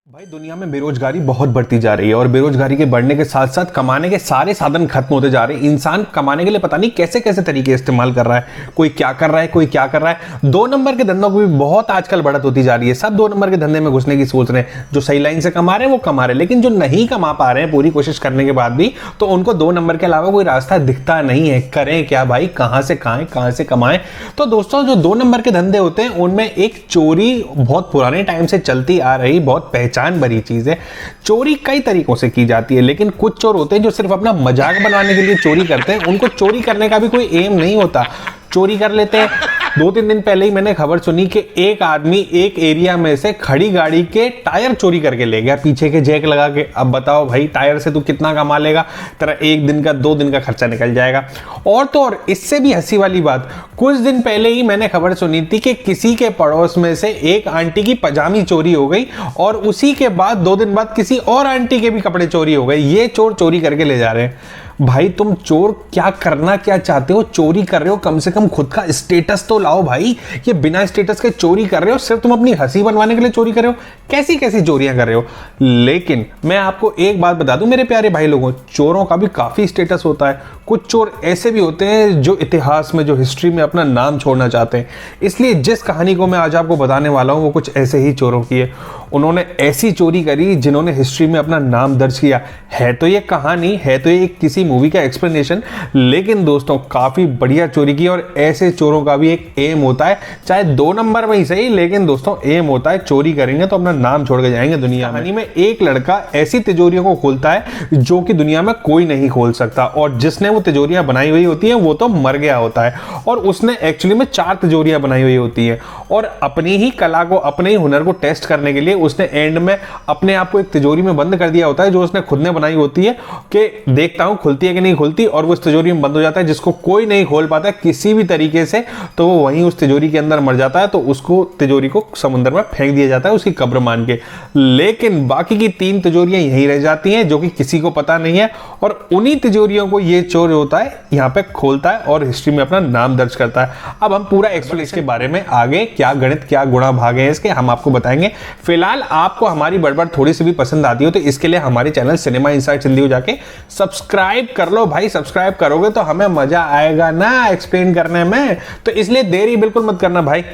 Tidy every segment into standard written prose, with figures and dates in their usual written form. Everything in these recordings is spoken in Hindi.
भाई दुनिया में बेरोजगारी बहुत बढ़ती जा रही है और बेरोजगारी के बढ़ने के साथ साथ कमाने के सारे साधन खत्म होते जा रहे हैं। इंसान कमाने के लिए पता नहीं कैसे कैसे तरीके इस्तेमाल कर रहा है, कोई क्या कर रहा है, कोई क्या कर रहा है। 2 नंबर के धंधों को भी बहुत आजकल बढ़त होती जा रही है। सब 2 नंबर के धंधे में घुसने की सोच रहे हैं। जो सही लाइन से कमा रहे हैं वो कमा रहे हैं, लेकिन जो नहीं कमा पा रहे हैं पूरी कोशिश करने के बाद भी, तो उनको 2 नंबर के अलावा कोई रास्ता दिखता नहीं है। करें क्या भाई, कहां से खाएं, कहां से कमाएं। तो दोस्तों जो 2 नंबर के धंधे होते हैं उनमें एक चोरी बहुत पुराने टाइम से चलती आ रही बहुत पहचान भरी चीज है। चोरी कई तरीकों से की जाती है, लेकिन कुछ चोर होते हैं जो सिर्फ अपना मजाक बनाने के लिए चोरी करते हैं। उनको चोरी करने का भी कोई एम नहीं होता, चोरी कर लेते हैं। 2-3 दिन पहले ही मैंने खबर सुनी कि एक आदमी एक एरिया में से खड़ी गाड़ी के टायर चोरी करके ले गया, पीछे के जैक लगा के। अब बताओ भाई, टायर से तू कितना कमा लेगा? तेरा 1 दिन का 2 दिन का खर्चा निकल जाएगा। और तो और इससे भी हंसी वाली बात, कुछ दिन पहले ही मैंने खबर सुनी थी कि किसी के पड़ोस में से एक आंटी की पजामी चोरी हो गई और उसी के बाद 2 दिन बाद किसी और आंटी के भी कपड़े चोरी हो गए। ये चोर चोरी करके ले जा रहे हैं। भाई तुम चोर क्या करना क्या चाहते हो? चोरी कर रहे हो, कम से कम खुद का स्टेटस तो लाओ भाई। ये बिना स्टेटस के चोरी कर रहे हो, सिर्फ तुम अपनी हंसी बनवाने के लिए चोरी कर रहे हो। कैसी कैसी चोरियां कर रहे हो। लेकिन मैं आपको एक बात बता दूं मेरे प्यारे भाई लोगों, चोरों का भी काफी स्टेटस होता है। कुछ चोर ऐसे भी होते हैं जो इतिहास में, जो हिस्ट्री में अपना नाम छोड़ना चाहते हैं। इसलिए जिस कहानी को मैं आज आपको बताने वाला हूं वो कुछ ऐसे ही चोरों की है। उन्होंने ऐसी चोरी करी जिन्होंने हिस्ट्री में अपना नाम दर्ज किया। है तो ये कहानी, है तो ये किसी मूवी का एक्सप्लेनेशन, लेकिन दोस्तों काफी बढ़िया चोरी की। और ऐसे चोरों का भी एक एम होता है, चाहे 2 नंबर में ही सही, लेकिन दोस्तों एम होता है चोरी करेंगे तो अपना नाम छोड़ के जाएंगे दुनिया में। कहानी में एक लड़का ऐसी तिजोरियों को खोलता है जो कि दुनिया में कोई नहीं खोल सकता, और जिसने वो तिजोरियां बनाई हुई होती हैं वो तो मर गया होता है। और उसने एक्चुअली में 4 तिजोरियां बनाई हुई होती हैं, और अपनी ही कला को, अपने ही हुनर को टेस्ट करने के लिए उसने एंड में अपने आप को एक तिजोरी में बंद कर दिया होता है जो उसने खुद ने बनाई होती है, कि देखता हूं खुलती है कि नहीं खुलती। और वो उस तिजोरी में बंद हो जाता है, जिसको कोई नहीं खोल पाता किसी भी तरीके से, तो वो वहीं उस तिजोरी के अंदर मर जाता है। तो उसको, तिजोरी को समुद्र में फेंक दिया जाता है उसकी कब्र मान के। लेकिन बाकी की 3 तिजोरियां यहीं रह जाती हैं जो कि किसी को पता नहीं है, और उन्हीं तिजोरियों को ये चोर होता है यहां पे खोलता है और हिस्ट्री में अपना नाम दर्ज करता है। अब हम पूरा एक्सप्लेनेशन के बारे में आगे, क्या गणित क्या गुणा भागे हैं इसके, हम आपको बताएंगे। फिलहाल आपको हमारी बड़बड़ थोड़ी सी भी पसंद आती हो तो इसके लिए हमारे चैनल सिनेमा इनसाइट्स हिंदी को जाके सब्सक्राइब कर लो भाई। सब्सक्राइब करोगे तो हमें मजा आएगा ना एक्सप्लेन करने में, तो इसलिए देरी बिल्कुल मत करना भाई।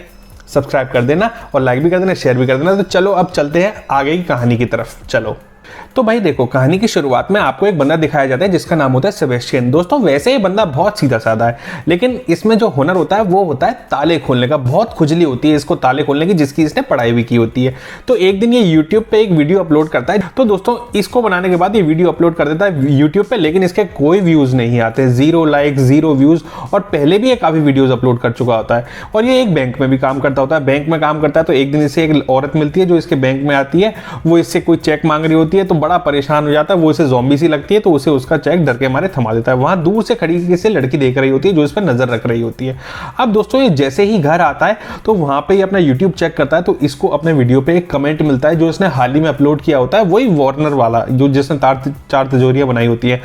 सब्सक्राइब कर देना और लाइक भी कर देना, शेयर भी कर देना। तो चलो अब चलते हैं आगे की कहानी की तरफ। चलो तो भाई देखो, कहानी की शुरुआत में आपको एक बंदा दिखाया जाता है जिसका नाम होता है सेबेस्टियन। दोस्तों वैसे ही बंदा बहुत सीधा साधा है, लेकिन इसमें जो हुनर होता है वो होता है ताले खोलने का। बहुत खुजली होती है इसको ताले खोलने की, जिसकी इसने पढ़ाई भी की होती है। तो एक दिन ये यूट्यूब पे एक वीडियो अपलोड करता है। तो दोस्तों इसको बनाने के बाद ये वीडियो अपलोड कर देता है यूट्यूब पे, लेकिन इसके कोई व्यूज नहीं आते, 0 लाइक 0 व्यूज। और पहले भी ये काफी वीडियोज अपलोड कर चुका होता है। और ये एक बैंक में भी काम करता होता है। बैंक में काम करता है तो एक दिन इसे एक औरत मिलती है जो इसके बैंक में आती है। वो इससे कोई चेक मांग रही होती है, तो बड़ा परेशान हो जाता है। वो इसे ज़ॉम्बी सी लगती है, तो उसे उसका चेक डर के मारे थमा देता है। वहां दूर से खड़ी किसी लड़की देख रही होती है जो इस पर नजर रख रही होती है। अब दोस्तों ये जैसे ही घर आता है तो वहां पे अपना यूट्यूब चेक करता है, तो इसको अपने वीडियो पे एक कमेंट मिलता है जो इसने हाल ही में अपलोड किया होता है, वही वार्नर वाला जो जिसने 4 तिजोरियां बनाई होती है।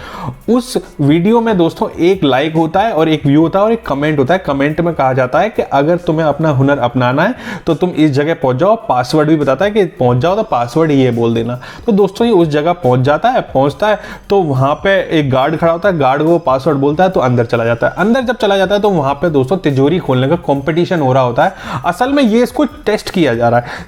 उस वीडियो में दोस्तों एक लाइक होता है और एक व्यू होता है और एक कमेंट होता है। कमेंट में कहा जाता है कि अगर तुम्हें अपना हुनर अपनाना है तो तुम इस जगह पहुंच जाओ। पासवर्ड भी बताता है कि पहुंच जाओ तो पासवर्ड ये बोल देना। तो दोस्तों ये उस जगह पहुंचता है तो वहां पे एक गार्ड खड़ा होता है। गार्ड को पासवर्ड बोलता है तो अंदर चला जाता है। अंदर जब चला जाता है तो वहां पे दोस्तों तिजोरी खोलने का कंपटीशन हो रहा होता है। असल में ये इसको टेस्ट किया जा रहा है।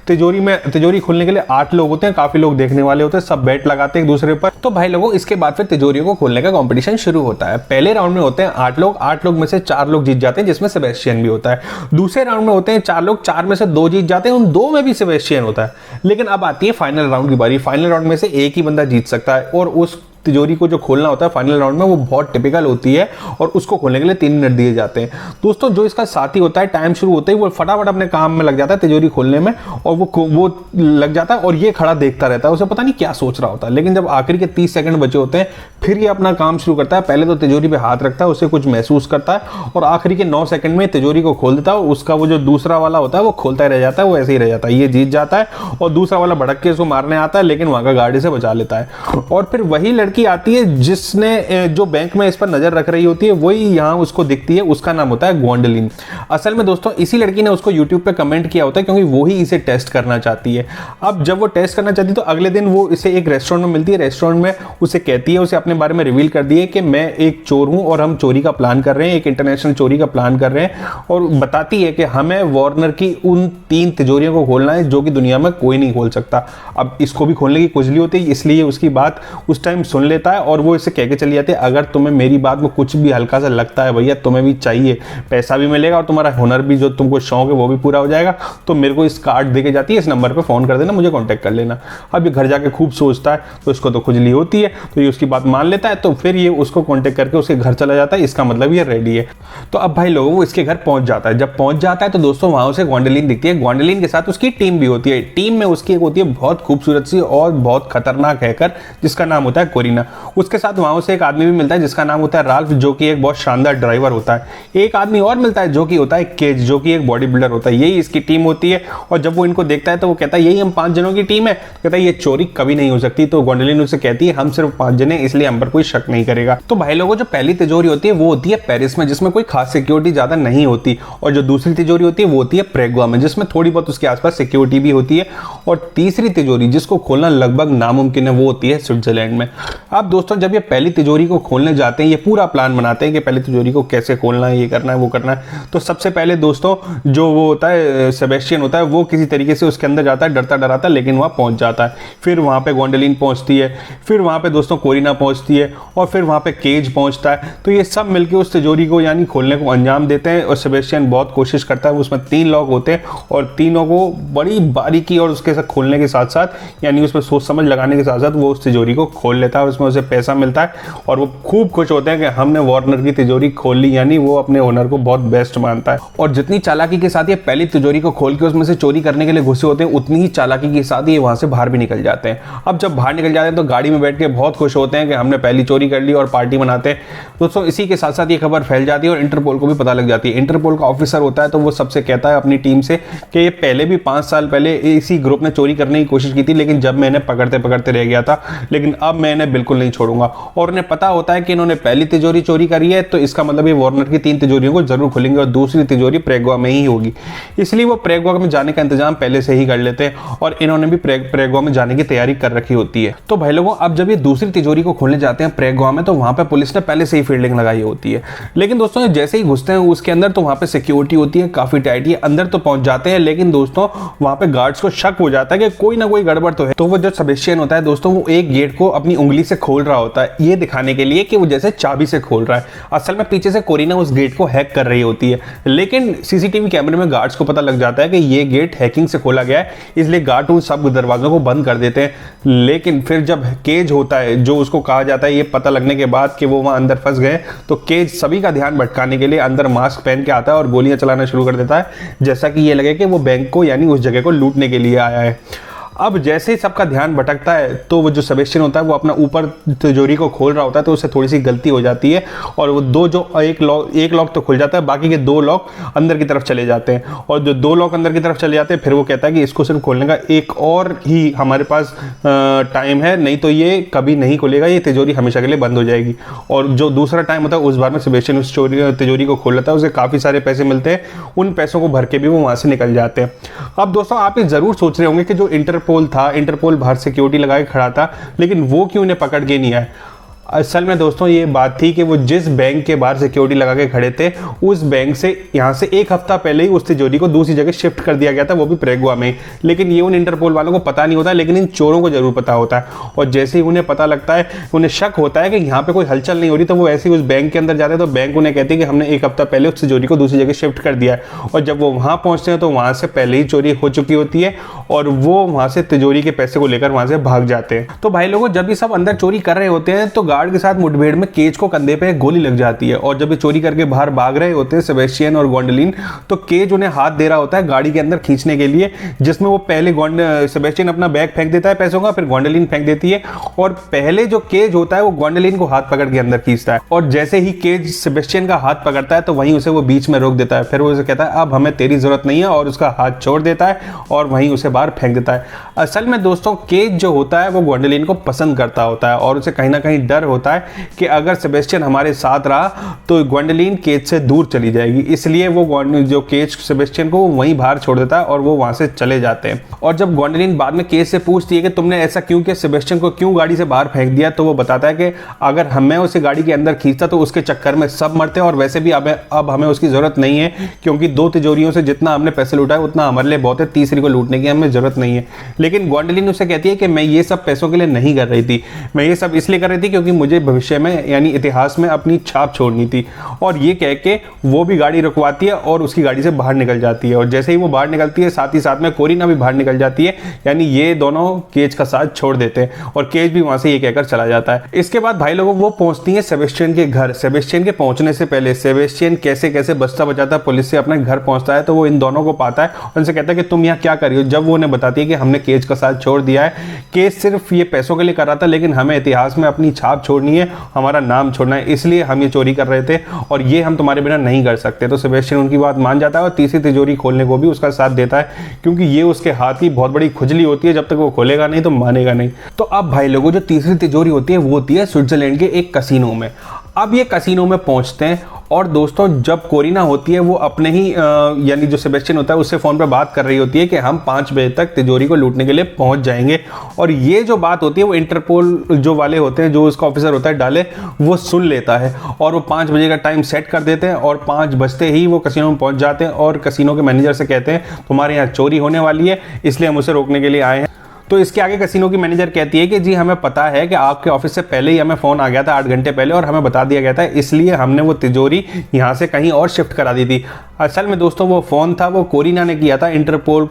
तिजोरी खोलने के लिए 8 लोग होते हैं, काफी लोग देखने वाले होते हैं, सब बेट लगाते हैं एक दूसरे पर। तो भाई लोगों, इसके बाद फिर तिजोरियों को खोलने का कंपटीशन शुरू होता है। पहले राउंड में होते हैं 8 लोग। 8 लोग में से 4 लोग जीत जाते हैं, जिसमें सेबेस्टियन भी होता है। दूसरे राउंड में होते हैं 4 लोग, 4 में से 2 जीत जाते हैं, उन 2 में भी सेबेस्टियन होता है। लेकिन अब आती है फाइनल राउंड की बारी। फाइनल राउंड में से एक ही बंदा जीत सकता है, और उस तिजोरी को जो खोलना होता है फाइनल राउंड में वो बहुत टिपिकल होती है, और उसको खोलने के लिए 3 मिनट दिए जाते हैं। दोस्तों जो इसका साथी होता है, टाइम शुरू होते ही वो फटाफट अपने काम में लग जाता है तिजोरी खोलने में, और वो लग जाता है और ये खड़ा देखता रहता है। उसे पता नहीं क्या सोच रहा होता है। लेकिन जब आखिरी के 30 सेकंड बचे होते हैं फिर ये अपना काम शुरू करता है। पहले तो तिजोरी पे हाथ रखता है, उसे कुछ महसूस करता है, और आखिरी के 9 सेकंड में तिजोरी को खोल देता है। उसका वो जो दूसरा वाला होता है वो खोलता ही रह जाता है, वो ऐसे ही रह जाता है। ये जीत जाता है और दूसरा वाला भड़क के उसको मारने आता है, लेकिन वहां का गार्ड से बचा लेता है। और फिर वही लड़की लड़की आती है जिसने जो बैंक में इस पर नजर रख रही होती है, वही यहाँ उसको दिखती है। उसका नाम होता है ग्वेंडोलिन। असल में दोस्तों इसी लड़की ने उसको यूट्यूब पे कमेंट किया होता है क्योंकि वो ही इसे टेस्ट करना चाहती है। अब जब वो टेस्ट करना चाहती है तो अगले दिन वो इसे एक रेस्टोरेंट में मिलती है। रेस्टोरेंट में उसे कहती है, उसे अपने बारे में रिवील कर दिए कि मैं एक चोर हूं और हम चोरी का प्लान कर रहे हैं, एक इंटरनेशनल चोरी का प्लान कर रहे हैं। और बताती है कि हमें वार्नर की उन 3 तिजोरियों को खोलना है जो कि दुनिया में कोई नहीं खोल सकता। अब इसको भी खोलने की खुजली होती है, इसलिए उसकी बात उस टाइम सुन लेता है और वो इसे कह के चली जाती है, अगर तुम्हें मेरी बात में कुछ भी हल्का सा लगता है भैया, तुम्हें भी चाहिए, पैसा भी मिलेगा और तुम्हारा हुनर भी जो तुमको शौक है वो भी पूरा हो जाएगा, तो मेरे को इस कार्ड दे के जाती है, इस नंबर पे फोन कर देना, मुझे कांटेक्ट कर लेना। अब ये घर जाके खूब सोचता है तो इसको तो खुजली होती है, तो ये उसकी बात मान लेता है। तो फिर ये उसको कांटेक्ट करके उसके घर चला जाता है। इसका मतलब ये रेडी है। तो अब भाई लोगों वो इसके घर पहुंच जाता है। जब पहुंच जाता है तो दोस्तों वहां उसे ग्वेंडोलिन दिखती है। ग्वेंडोलिन के साथ उसकी टीम भी होती है। टीम में उसकी एक होती है बहुत खूबसूरत सी और बहुत खतरनाक हैकर जिसका नाम होता है कोरिना। उसके साथ वहां से एक आदमी भी मिलता है जिसका नाम होता है राल्फ, जो कि एक बहुत शानदार ड्राइवर होता है। एक आदमी और मिलता है जो कि होता है केज, जो कि एक बॉडी बिल्डर होता है। यही इसकी टीम होती है। और जब वो इनको देखता है तो वो कहता है यही हम 5 जनों की टीम है। तो कहता है ये चोरी कभी नहीं हो सकती। तो ग्वेंडोलिन उसे कहती है हम सिर्फ 5 जने, इसलिए हम पर कोई शक नहीं करेगा। तो भाई लोगों जो पहली तिजोरी होती है वो होती है पेरिस में, जिसमें कोई खास सिक्योरिटी ज्यादा नहीं होती। और जो दूसरी तिजोरी होती है वो होती है प्रेगुआ में, जिसमें थोड़ी बहुत उसके आसपास सिक्योरिटी भी होती है। और तीसरी तिजोरी जिसको खोलना लगभग नामुमकिन है वो होती है स्विट्जरलैंड में। अब दोस्तों जब ये पहली तिजोरी को खोलने जाते हैं, ये पूरा प्लान बनाते हैं कि पहली तिजोरी को कैसे खोलना है, ये करना है वो करना है। तो सबसे पहले दोस्तों जो वो होता है सेबेस्टियन होता है, वो किसी तरीके से उसके अंदर जाता है, डरता डराता, लेकिन वहां पहुंच जाता है। फिर वहां पे ग्वेंडोलिन पहुंचती है, फिर वहां पे दोस्तों कोरिना पहुंचती है और फिर वहां पे केज पहुंचता है। तो ये सब मिलकर उस तिजोरी को यानी खोलने को अंजाम देते हैं। और सेबेस्टियन बहुत कोशिश करता है। उसमें 3 लॉक होते हैं और तीनों को बड़ी बारीकी और उसके साथ खोलने के साथ साथ यानी उसमें सोच समझ लगाने के साथ साथ वो उस तिजोरी को खोल लेता है। उसमें उसे पैसा मिलता है और वो खूब खुश होते हैं कि हमने वार्नर की तिजोरी खोल ली। यानी वो अपने ओनर को बहुत बेस्ट मानता है। और जितनी चालाकी के साथ ये पहली तिजोरी को खोल के उसमें से चोरी करने के लिए घुसे होते हैं, उतनी ही चालाकी के साथ ये वहां से बाहर भी निकल जाते हैं। अब जब बाहर निकल जाते हैं तो गाड़ी में बैठ के बहुत खुश होते हैं कि हमने पहली चोरी कर ली और पार्टी मनाते हैं। दोस्तों इसी के साथ साथ ये खबर फैल जाती है और इंटरपोल को भी पता लग जाती है। इंटरपोल का ऑफिसर होता है तो वो सबसे कहता है अपनी टीम से कि ये पहले भी 5 साल पहले इसी ग्रुप ने चोरी करने की कोशिश की थी, लेकिन जब मैं इन्हें पकड़ते पकड़ते रह गया था, लेकिन अब मैं इन्हें बिल्कुल नहीं छोड़ूंगा। और उन्हें पता होता है कि इन्होंने पहली तिजोरी चोरी करी है, तो इसका मतलब ये वार्नर की 3 तिजोरियों को जरूर खोलेंगे और दूसरी तिजोरी प्रेगुआ में ही होगी। इसलिए वो प्रेगुआ में जाने का इंतजाम पहले से ही कर लेते हैं और इन्होंने भी प्रेगुआ में जाने की तैयारी कर रखी होती है। तो भाई लोगों अब जब ये दूसरी तिजोरी को खोलने जाते हैं प्रेगुआ में, तो वहां पे पुलिस ने पहले से ही फील्डिंग लगाई होती है। लेकिन दोस्तों जैसे ही घुसते हैं उसके अंदर, तो वहां पे सिक्योरिटी होती है काफी टाइट। ये अंदर तो पहुंच जाते हैं, लेकिन दोस्तों वहां पे गार्ड्स को शक हो जाता है कि कोई ना कोई गड़बड़ तो है। तो वो जो सेबेस्टियन होता है दोस्तों, वो एक गेट को अपनी उंगली से खोल रहा होता है, ये दिखाने के लिए कि वो जैसे चाबी से खोल रहा है। असल में पीछे से कोरिना उस गेट को हैक कर रही होती है, लेकिन सीसीटीवी कैमरे में गार्ड्स को पता लग जाता है कि ये गेट हैकिंग से खोला गया है, इसलिए गार्ड उन सब दरवाजों को बंद कर देते हैं। लेकिन फिर जब केज होता है, जो उसको कहा जाता है, ये पता लगने के बाद कि वो वहां अंदर फंस गए, तो केज सभी का ध्यान भटकाने के लिए अंदर मास्क पहन के आता है और गोलियां चलाना शुरू कर देता है, जैसा कि ये लगे कि वो बैंक को यानी उस जगह को लूटने के लिए आया है। अब जैसे ही सबका ध्यान भटकता है तो वो जो सेबेस्टियन होता है वो अपना ऊपर तिजोरी को खोल रहा होता है, तो उससे थोड़ी सी गलती हो जाती है और वो एक लॉक तो खुल जाता है, बाकी के 2 लॉक अंदर की तरफ चले जाते हैं। और जो 2 लॉक अंदर की तरफ चले जाते हैं, फिर वो कहता है कि इसको सिर्फ खोलने का एक और ही हमारे पास टाइम है, नहीं तो ये कभी नहीं खुलेगा, ये तिजोरी हमेशा के लिए बंद हो जाएगी। और जो दूसरा टाइम होता है उस बार में सेबेस्टियन उस तिजोरी को खोल लेता है, उसे काफ़ी सारे पैसे मिलते हैं, उन पैसों को भर के भी वो वहाँ से निकल जाते हैं। अब दोस्तों आप ये जरूर सोच रहे होंगे कि जो इंटरपोल बाहर सिक्योरिटी लगा के खड़ा था, लेकिन वो क्यों उन्हें पकड़ के नहीं आए। असल में दोस्तों ये बात थी कि वो जिस बैंक के बाहर सिक्योरिटी लगा के खड़े थे, उस बैंक से यहाँ से 1 हफ्ता पहले ही उस तिजोरी को दूसरी जगह शिफ्ट कर दिया गया था, वो भी प्रेगुआ में। लेकिन ये उन इंटरपोल वालों को पता नहीं होता, लेकिन इन चोरों को जरूर पता होता है। और जैसे ही उन्हें पता लगता है, उन्हें शक होता है कि यहाँ पे कोई हलचल नहीं हो रही, तो वो ऐसे ही उस बैंक के अंदर जाते हैं। तो बैंक उन्हें कहती है कि हमने 1 हफ्ता पहले उस तिजोरी को दूसरी जगह शिफ्ट कर दिया है। और जब वो वहाँ पहुँचते हैं तो वहाँ से पहले ही चोरी हो चुकी होती है और वो वहाँ से तिजोरी के पैसे को लेकर वहाँ से भाग जाते हैं। तो भाई लोगों जब ये सब अंदर चोरी कर रहे होते हैं तो गार्ड के साथ मुठभेड़ में केज को कंधे पे गोली लग जाती है और जब ये चोरी करके बाहर भाग रहे होते हैं सेबेस्टियन और ग्वेंडोलिन, तो केज उन्हें हाथ दे रहा होता है गाड़ी के अंदर खींचने के लिए, जिसमें वो पहले सेबेस्टियन अपना बैग फेंक देता है पैसों का, फिर ग्वेंडोलिन फेंक देती है और पहले जो केज होता है वो ग्वेंडोलिन को हाथ पकड़ के अंदर खींचता है और जैसे ही केज सेबेस्टियन का हाथ पकड़ता है तो वहीं उसे वो बीच में रोक देता है। फिर वो उसे कहता है अब हमें तेरी जरूरत नहीं है और उसका हाथ छोड़ देता है और वहीं उसे बाहर फेंक देता है। असल में दोस्तों केज जो होता है वो ग्वेंडोलिन को पसंद करता होता है और उसे कहीं ना कहीं डर होता है कि अगर सेबेस्टियन हमारे साथ रहा तो ग्वेंडोलिन केज से दूर चली जाएगी, इसलिए वो जो केज सेबेस्टियन को वहीं बाहर छोड़ देता है और वो वहां से चले जाते हैं। और जब ग्वेंडोलिन बाद में केज से पूछती है कि तुमने ऐसा क्यों किया, सेबेस्टियन को क्यों गाड़ी से बाहर फेंक दिया, तो वो बताता है कि अगर हमें उसे गाड़ी के अंदर खींचता तो उसके चक्कर में सब मरते और वैसे भी अब हमें उसकी जरूरत नहीं है क्योंकि 2 तिजोरियों से जितना हमने पैसे लूटा है उतना हमारे लिए बहुत है, तीसरी को लूटने की हमें जरूरत नहीं है। लेकिन ग्वेंडोलिन उसे कहती है कि मैं ये सब पैसों के लिए नहीं कर रही थी, मैं ये सब इसलिए कर रही थी क्योंकि मुझे भविष्य में यानी इतिहास में अपनी छाप छोड़नी थी। और ये कह के वो भी गाड़ी रुकवाती है और उसकी गाड़ी से बाहर निकल जाती है और जैसे ही वो बाहर निकलती है साथ ही साथ में कोरिना भी बाहर निकल जाती है, यानी ये दोनों केज का साथ छोड़ देते हैं और केज भी वहां से ये कहकर चला जाता है। इसके बाद भाई लोगों वो पहुंचती है सेबेस्टियन के घर। सेबेस्टियन के पहुंचने से पहले सेबेस्टियन कैसे कैसे बचता बचाता पुलिस से अपने घर पहुंचता है तो वो इन दोनों को पाता है और उनसे कहता है कि तुम यहाँ क्या कर रही हो। जब वो उन्हें बताती है कि हमने केज का साथ छोड़ दिया है, केज सिर्फ ये पैसों के लिए कर रहा था लेकिन हमें इतिहास में अपनी छाप छोड़नी है, हमारा नाम छोड़ना है, इसलिए हम ये चोरी कर रहे थे और ये हम तुम्हारे बिना नहीं कर सकते। तो सेबेस्टियन उनकी बात मान जाता है और तीसरी तिजोरी खोलने को भी उसका साथ देता है क्योंकि ये उसके हाथ की बहुत बड़ी खुजली होती है, जब तक वो खोलेगा नहीं तो मानेगा नहीं। तो अब भाई लोगों जो तीसरी तिजोरी होती है वो होती है स्विट्जरलैंड के एक कसिनो में। अब ये कसिनो में पहुंचते हैं और दोस्तों जब कोरिना होती है वो अपने ही यानी जो सेबेस्टियन होता है उससे फ़ोन पर बात कर रही होती है कि हम 5 बजे तक तिजोरी को लूटने के लिए पहुंच जाएंगे और ये जो बात होती है वो इंटरपोल जो वाले होते हैं, जो उसका ऑफिसर होता है डाले, वो सुन लेता है और वो 5 बजे का टाइम सेट कर देते हैं और 5 बजते ही वो कसिनो में पहुंच जाते हैं और कसिनो के मैनेजर से कहते हैं तुम्हारे यहाँ चोरी होने वाली है इसलिए हम उसे रोकने के लिए आए हैं। तो इसके आगे कसिनो की मैनेजर कहती है कि जी हमें पता है कि आपके ऑफिस से पहले ही हमें फ़ोन आ गया था 8 घंटे पहले और हमें बता दिया गया था, इसलिए हमने वो तिजोरी यहाँ से कहीं और शिफ्ट करा दी थी। असल में दोस्तों वो फ़ोन था वो कोरिना ने किया था इंटरपोल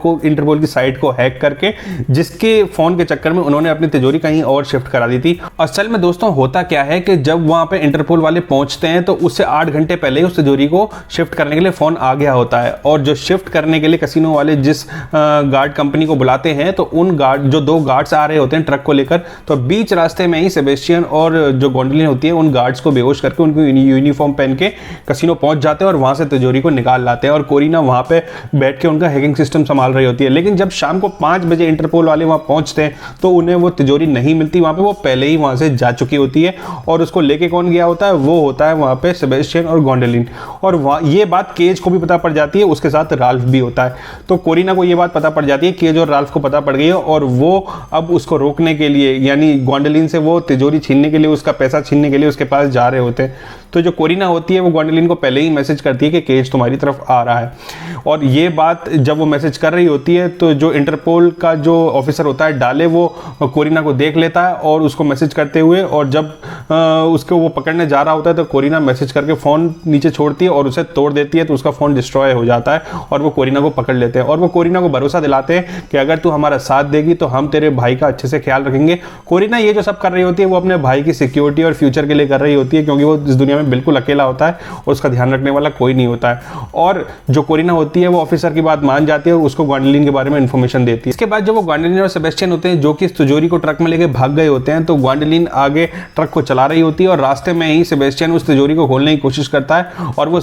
की साइट को हैक करके, जिसके फ़ोन के चक्कर में उन्होंने अपनी तिजोरी कहीं और शिफ्ट करा दी थी। असल में दोस्तों होता क्या है कि जब वहाँ पे इंटरपोल वाले पहुँचते हैं तो उससे 8 घंटे पहले ही उस तिजोरी को शिफ्ट करने के लिए फ़ोन आ गया होता है और जो शिफ्ट करने के लिए कसिनो वाले जिस गार्ड कंपनी को बुलाते हैं तो उन गार्ड जो 2 गार्ड्स आ रहे होते हैं ट्रक को लेकर, तो बीच रास्ते में ही सेबेस्टियन और जो ग्वेंडोलिन होती है उन गार्ड्स को बेहोश करके उनको यूनिफॉर्म पहन के कसिनो पहुंच जाते हैं और वहां से तिजोरी को निकाल लाते हैं और कोरिना वहां पे बैठ के उनका हैकिंग सिस्टम संभाल रही होती है। लेकिन जब शाम को 5 बजे इंटरपोल वाले वहां पहुंचते हैं तो उन्हें वो तिजोरी नहीं मिलती, वहां पे वो पहले ही वहां से जा चुकी होती है और उसको लेके कौन गया होता है, वो होता है वहां पे सेबेस्टियन और ग्वेंडोलिन। और ये बात केज को भी पता पड़ जाती है, उसके साथ राल्फ भी होता है। तो कोरिना को ये बात पता पड़ जाती है, केज और राल्फ को पता पड़ गई है और वो अब उसको रोकने के लिए यानी ग्वेंडोलिन से वो तिजोरी छीनने के लिए, उसका पैसा छीनने के लिए उसके पास जा रहे होते हैं। तो जो कोरिना होती है वो ग्वेंडोलिन को पहले ही मैसेज करती है कि केज तुम्हारी तरफ आ रहा है और ये बात जब वो मैसेज कर रही होती है तो जो इंटरपोल का जो ऑफिसर होता है डाले वो कोरिना को देख लेता है और उसको मैसेज करते हुए, और जब उसको वो पकड़ने जा रहा होता है तो कोरिना मैसेज करके फ़ोन नीचे छोड़ती है और उसे तोड़ देती है तो उसका फ़ोन डिस्ट्रॉय हो जाता है और वो कोरिना को पकड़ लेते हैं और वो कोरिना को भरोसा दिलाते हैं कि अगर तू हमारा साथ देगी तो हम तेरे भाई का अच्छे से ख्याल रखेंगे। कोरिना ये जो सब कर रही होती है वो अपने भाई की सिक्योरिटी और फ्यूचर के लिए कर रही होती है क्योंकि वो इस दुनिया में बिल्कुल अकेला होता है और उसका ध्यान रखने वाला कोई नहीं होता है। और जो कोरिना होती है वो ऑफिसर की बात मान जाती है और उसको ग्वेंडोलिन के बारे में इंफॉर्मेशन देती है। इसके बाद जो वो ग्वेंडोलिन और सेबेस्टियन होते हैं जो कि इस तिजोरी को ट्रक में लेके भाग गए होते हैं, तो ग्वेंडोलिन आगे ट्रक को चला रही होती है और रास्ते में ही सेबेस्टियन उस तिजोरी को खोलने की कोशिश करता है और वो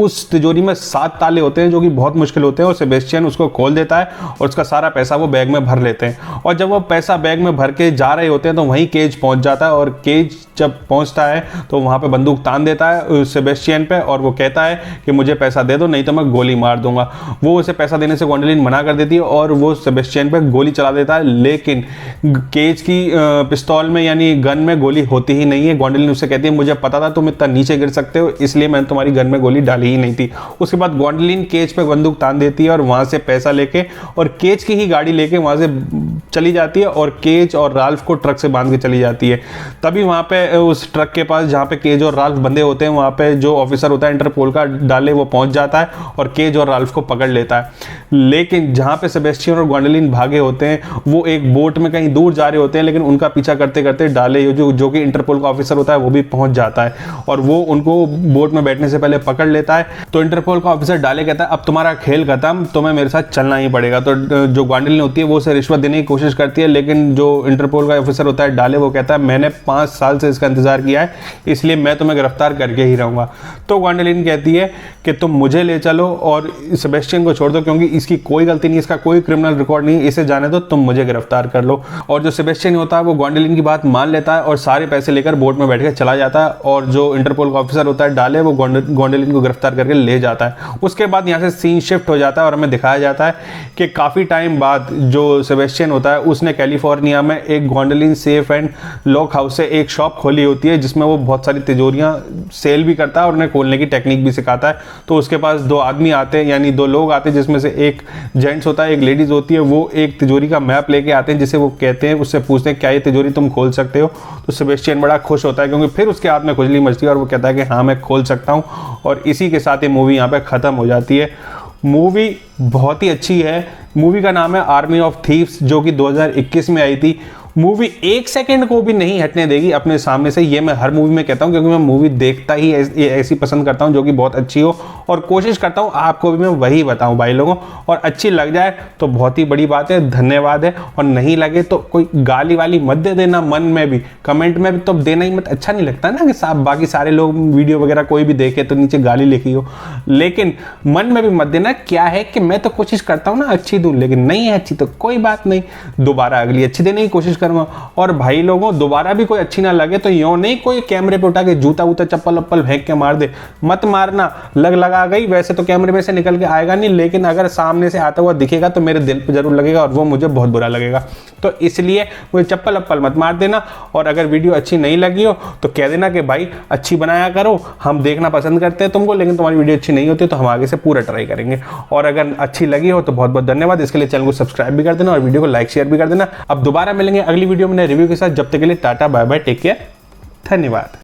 उस तिजोरी में 7 ताले होते हैं जो कि बहुत मुश्किल होते हैं और सेबेस्टियन उसको खोल देता है और उसका सारा पैसा वो बैग में भर लेते हैं। और जब वो पैसा बैग में भर के जा रहे होते हैं तो वहीं केज पहुंच जाता है और केज जब पहुंचता है तो वहां पे बंदूक तान देता है सेबेस्टियन पे और वो कहता है कि मुझे पैसा दे दो नहीं तो मैं गोली मार दूंगा। वो उसे पैसा देने से ग्वेंडोलिन मना कर देती है और वो सेबेस्टियन पे गोली चला देता है, लेकिन केज की पिस्तौल में यानी गन में गोली होती ही नहीं है। ग्वेंडोलिन उससे कहती है मुझे पता था तुम इतना नीचे गिर सकते हो इसलिए मैंने तुम्हारी गन में गोली डाली ही नहीं थी। उसके बाद ग्वेंडोलिन केज पे बंदूक तान देती है और वहां से पैसा लेके और केज की ही गाड़ी लेके वहां से चली जाती है और केज और राल्फ को ट्रक से बांध के चली जाती है। तभी वहां पे उस ट्रक के पास जहां पे केज और राल्फ बंदे होते हैं वहाँ पे, जो ऑफिसर होता है इंटरपोल का, डाले वो पहुँच जाता है और केज और राल्फ को पकड़ लेता है। लेकिन जहाँ पे सेबेस्टियन और ग्वेंडोलिन भागे होते हैं, वो एक बोट में कहीं दूर जा रहे होते हैं, लेकिन उनका पीछा करते करते डाले जो कि इंटरपोल का ऑफिसर होता है वो भी पहुँच जाता है और वो उनको बोट में बैठने से पहले पकड़ लेता है। तो इंटरपोल का ऑफिसर डाले कहता है अब तुम्हारा खेल खत्म, तुम्हें मेरे साथ चलना ही पड़ेगा। तो जो ग्वेंडोलिन होती है वो उसे रिश्वत देने की कोशिश करती है, लेकिन जो इंटरपोल का ऑफिसर होता है डाले, वो कहता है मैंने 5 साल से इसका इंतजार किया है, इसलिए मैं तुम्हें गिरफ्तार करके ही रहूंगा। तो ग्वेंडोलिन कहती है कि तुम मुझे ले चलो और सेबेस्टियन को छोड़ दो, क्योंकि इसकी कोई गलती नहीं, इसका कोई क्रिमिनल रिकॉर्ड नहीं, इसे जाने दो, तुम मुझे गिरफ्तार कर लो। और जो सेबेस्टियन होता है वो ग्वेंडोलिन की बात मान लेता है और सारे पैसे लेकर बोट में बैठ के चला जाता है। और जो इंटरपोल का ऑफिसर होता है डाले, वो ग्वेंडोलिन को गिरफ्तार करके ले जाता है। उसके बाद यहाँ से सीन शिफ्ट हो जाता है और हमें दिखाया जाता है कि काफ़ी टाइम बाद जो सेबेस्टियन होता है उसने कैलिफोर्निया में एक Gwendolyn safe and lock house से एक शॉप खोली होती है, जिसमें वो बहुत सारी तिजोरियां सेल भी करता है और उन्हें खोलने की टेक्निक भी सिखाता है। तो उसके पास 2 आदमी आते हैं, यानी 2 लोग आते हैं, जिसमें से एक जेंट्स होता है, एक लेडीज होती है। वो एक तिजोरी का मैप लेके आते हैं, जिसे वो कहते हैं, उससे पूछते हैं क्या ये तिजोरी तुम खोल सकते हो। तो सेबेस्टियन बड़ा खुश होता है, क्योंकि फिर उसके हाथ में खुजली मचती है और वो कहता है कि हाँ मैं खोल सकता हूँ। और इसी के साथ ये मूवी यहाँ पे ख़त्म हो जाती है। मूवी बहुत ही अच्छी है। मूवी का नाम है आर्मी ऑफ थीव्स, जो कि 2021 में आई थी। मूवी 1 सेकंड को भी नहीं हटने देगी अपने सामने से, ये मैं हर मूवी में कहता हूँ, क्योंकि मैं मूवी देखता ही ऐसी पसंद करता हूँ जो कि बहुत अच्छी हो, और कोशिश करता हूँ आपको भी मैं वही बताऊँ भाई लोगों। और अच्छी लग जाए तो बहुत ही बड़ी बात है, धन्यवाद है। और नहीं लगे तो कोई गाली वाली मत दे देना, मन में भी कमेंट में भी तो देना ही मत, अच्छा नहीं लगता ना कि बाकी सारे लोग वीडियो वगैरह कोई भी देखे तो नीचे गाली लिखी हो, लेकिन मन में भी मत देना। क्या है कि मैं तो कोशिश करता हूँ ना अच्छी दूँ, लेकिन नहीं है अच्छी तो कोई बात नहीं, दोबारा अगली अच्छी देने की कोशिश करूंगा। और भाई लोगों दोबारा भी कोई अच्छी ना लगे तो यूं नहीं कोई कैमरे पे उठा के जूता वूता चप्पल वप्पल फेंक के मार दे, मत मारना। लगा गई वैसे तो कैमरे में से निकल के आएगा नहीं, लेकिन अगर सामने से आता हुआ दिखेगा तो मेरे दिल पे जरूर लगेगा और वो मुझे बहुत बुरा लगेगा। तो इसलिए मुझे चप्पल वप्पल मत मार देना। और अगर वीडियो अच्छी नहीं लगी हो तो कह देना कि भाई अच्छी बनाया करो, हम देखना पसंद करते हैं तुमको, लेकिन तुम्हारी वीडियो अच्छी नहीं होती तो हम आगे से पूरा ट्राई करेंगे। और अगर अच्छी लगी हो तो बहुत बहुत धन्यवाद। इसके लिए चैनल को सब्सक्राइब भी कर देना और वीडियो को लाइक शेयर भी कर देना। अब दोबारा मिलेंगे अगली वीडियो में नए रिव्यू के साथ, जब तक के लिए tata bye bye, take care, धन्यवाद।